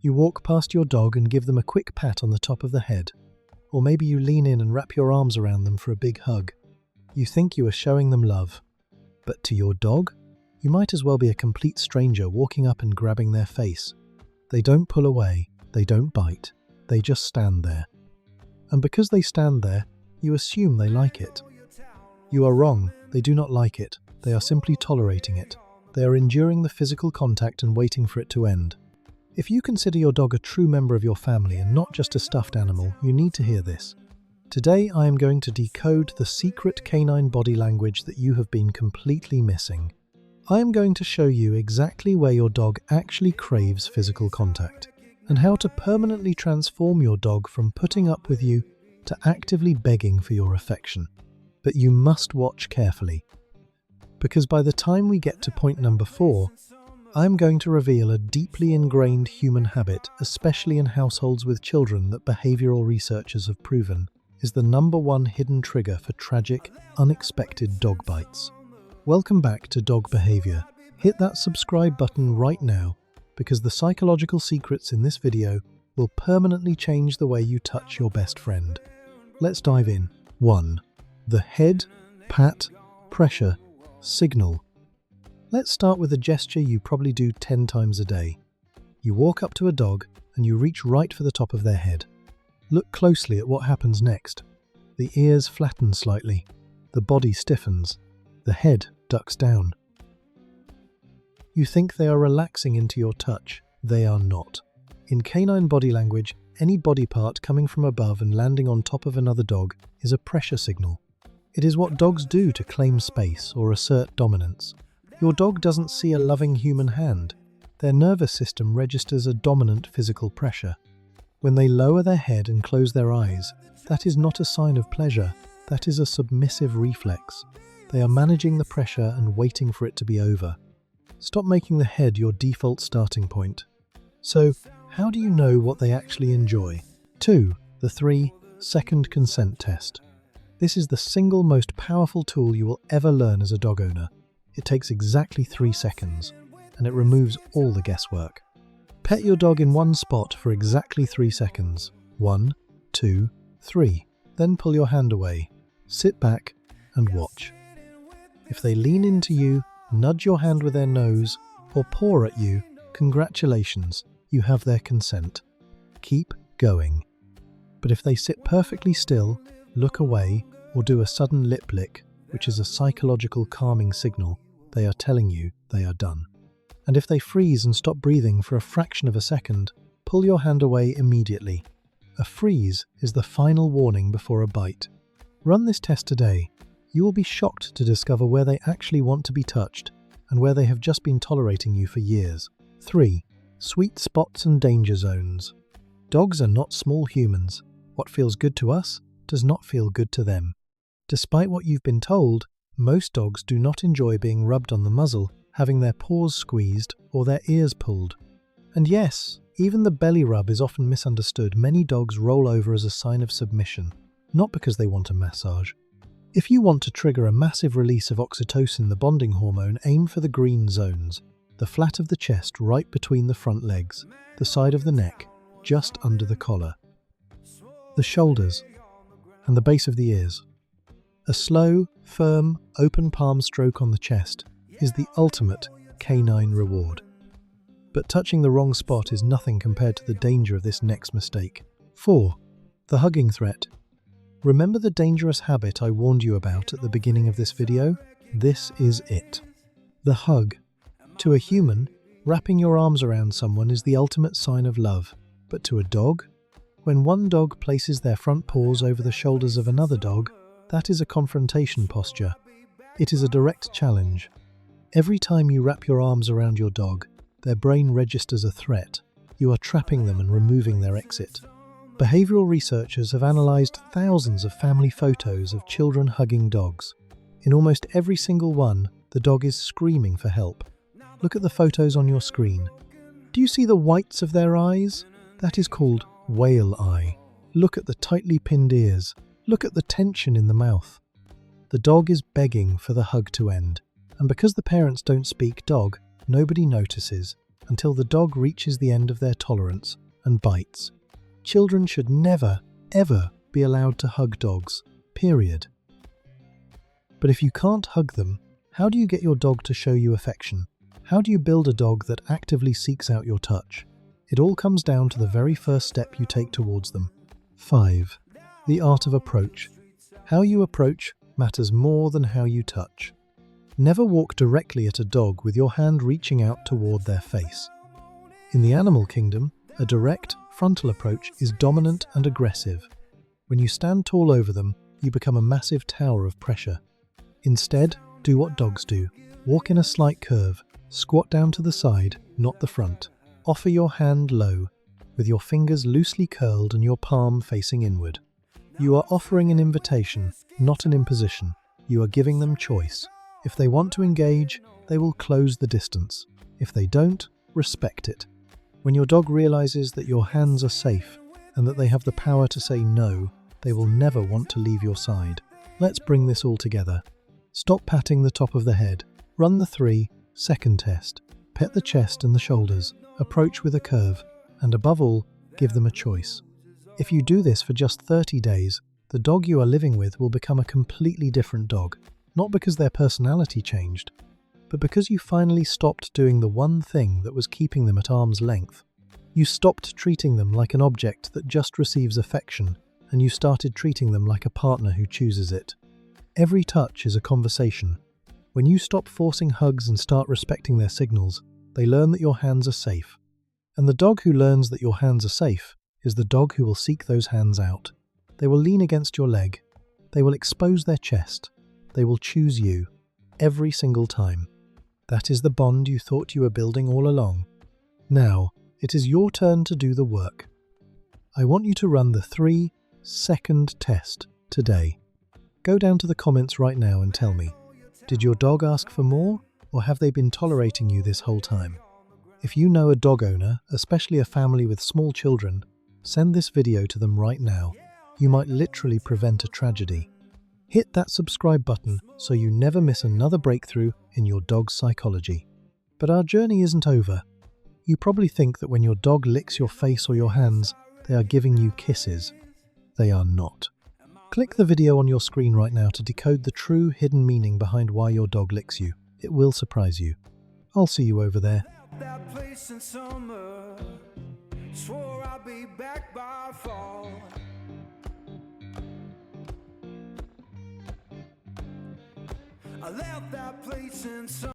You walk past your dog and give them a quick pat on the top of the head. Or maybe you lean in and wrap your arms around them for a big hug. You think you are showing them love. But to your dog, you might as well be a complete stranger walking up and grabbing their face. They don't pull away, they don't bite, they just stand there. And because they stand there, you assume they like it. You are wrong, they do not like it, they are simply tolerating it. They are enduring the physical contact and waiting for it to end. If you consider your dog a true member of your family and not just a stuffed animal, you need to hear this. Today I am going to decode the secret canine body language that you have been completely missing. I am going to show you exactly where your dog actually craves physical contact, and how to permanently transform your dog from putting up with you to actively begging for your affection. But you must watch carefully, because by the time we get to point number 4, I am going to reveal a deeply ingrained human habit, especially in households with children, that behavioral researchers have proven is the #1 hidden trigger for tragic, unexpected dog bites. Welcome back to Dog Behavior. Hit that subscribe button right now, because the psychological secrets in this video will permanently change the way you touch your best friend. Let's dive in. 1. The head, pat, pressure, signal. Let's start with a gesture you probably do 10 times a day. You walk up to a dog and you reach right for the top of their head. Look closely at what happens next. The ears flatten slightly, the body stiffens, the head ducks down. You think they are relaxing into your touch. They are not. In canine body language, any body part coming from above and landing on top of another dog is a pressure signal. It is what dogs do to claim space or assert dominance. Your dog doesn't see a loving human hand. Their nervous system registers a dominant physical pressure. When they lower their head and close their eyes, that is not a sign of pleasure, that is a submissive reflex. They are managing the pressure and waiting for it to be over. Stop making the head your default starting point. So, how do you know what they actually enjoy? 2. The 3-second consent test. This is the single most powerful tool you will ever learn as a dog owner. It takes exactly 3 seconds, and it removes all the guesswork. Pet your dog in one spot for exactly 3 seconds. 1, 2, 3. Then pull your hand away. Sit back and watch. If they lean into you, nudge your hand with their nose, or paw at you, congratulations, you have their consent. Keep going. But if they sit perfectly still, look away, or do a sudden lip lick, which is a psychological calming signal, they are telling you they are done. And if they freeze and stop breathing for a fraction of a second, pull your hand away immediately. A freeze is the final warning before a bite. Run this test today. You will be shocked to discover where they actually want to be touched and where they have just been tolerating you for years. 3. Sweet spots and danger zones. Dogs are not small humans. What feels good to us does not feel good to them. Despite what you've been told, most dogs do not enjoy being rubbed on the muzzle, having their paws squeezed, or their ears pulled. And yes, even the belly rub is often misunderstood. Many dogs roll over as a sign of submission, not because they want a massage. If you want to trigger a massive release of oxytocin, the bonding hormone, aim for the green zones, the flat of the chest right between the front legs, the side of the neck, just under the collar, the shoulders, and the base of the ears. A slow, firm, open palm stroke on the chest is the ultimate canine reward. But touching the wrong spot is nothing compared to the danger of this next mistake. 4. The hugging threat. Remember the dangerous habit I warned you about at the beginning of this video? This is it. The hug. To a human, wrapping your arms around someone is the ultimate sign of love. But to a dog? When one dog places their front paws over the shoulders of another dog, that is a confrontation posture. It is a direct challenge. Every time you wrap your arms around your dog, their brain registers a threat. You are trapping them and removing their exit. Behavioral researchers have analysed thousands of family photos of children hugging dogs. In almost every single one, the dog is screaming for help. Look at the photos on your screen. Do you see the whites of their eyes? That is called whale eye. Look at the tightly pinned ears. Look at the tension in the mouth. The dog is begging for the hug to end. And because the parents don't speak dog, nobody notices, until the dog reaches the end of their tolerance and bites. Children should never, ever be allowed to hug dogs, period. But if you can't hug them, how do you get your dog to show you affection? How do you build a dog that actively seeks out your touch? It all comes down to the very first step you take towards them. 5. The art of approach. How you approach matters more than how you touch. Never walk directly at a dog with your hand reaching out toward their face. In the animal kingdom, a direct, frontal approach is dominant and aggressive. When you stand tall over them, you become a massive tower of pressure. Instead, do what dogs do. Walk in a slight curve, squat down to the side, not the front. Offer your hand low, with your fingers loosely curled and your palm facing inward. You are offering an invitation, not an imposition. You are giving them choice. If they want to engage, they will close the distance. If they don't, respect it. When your dog realizes that your hands are safe and that they have the power to say no, they will never want to leave your side. Let's bring this all together. Stop patting the top of the head. Run the 3-second test. Pet the chest and the shoulders. Approach with a curve. And above all, give them a choice. If you do this for just 30 days, the dog you are living with will become a completely different dog. Not because their personality changed, but because you finally stopped doing the one thing that was keeping them at arm's length. You stopped treating them like an object that just receives affection, and you started treating them like a partner who chooses it. Every touch is a conversation. When you stop forcing hugs and start respecting their signals, they learn that your hands are safe. And the dog who learns that your hands are safe is the dog who will seek those hands out. They will lean against your leg. They will expose their chest. They will choose you, every single time. That is the bond you thought you were building all along. Now, it is your turn to do the work. I want you to run the 3-second test today. Go down to the comments right now and tell me, did your dog ask for more, or have they been tolerating you this whole time? If you know a dog owner, especially a family with small children, send this video to them right now. You might literally prevent a tragedy. Hit that subscribe button so you never miss another breakthrough in your dog's psychology. But our journey isn't over. You probably think that when your dog licks your face or your hands, they are giving you kisses. They are not. Click the video on your screen right now to decode the true hidden meaning behind why your dog licks you. It will surprise you. I'll see you over there. That place in summer, swore I'd be back by fall. I left that place in summer.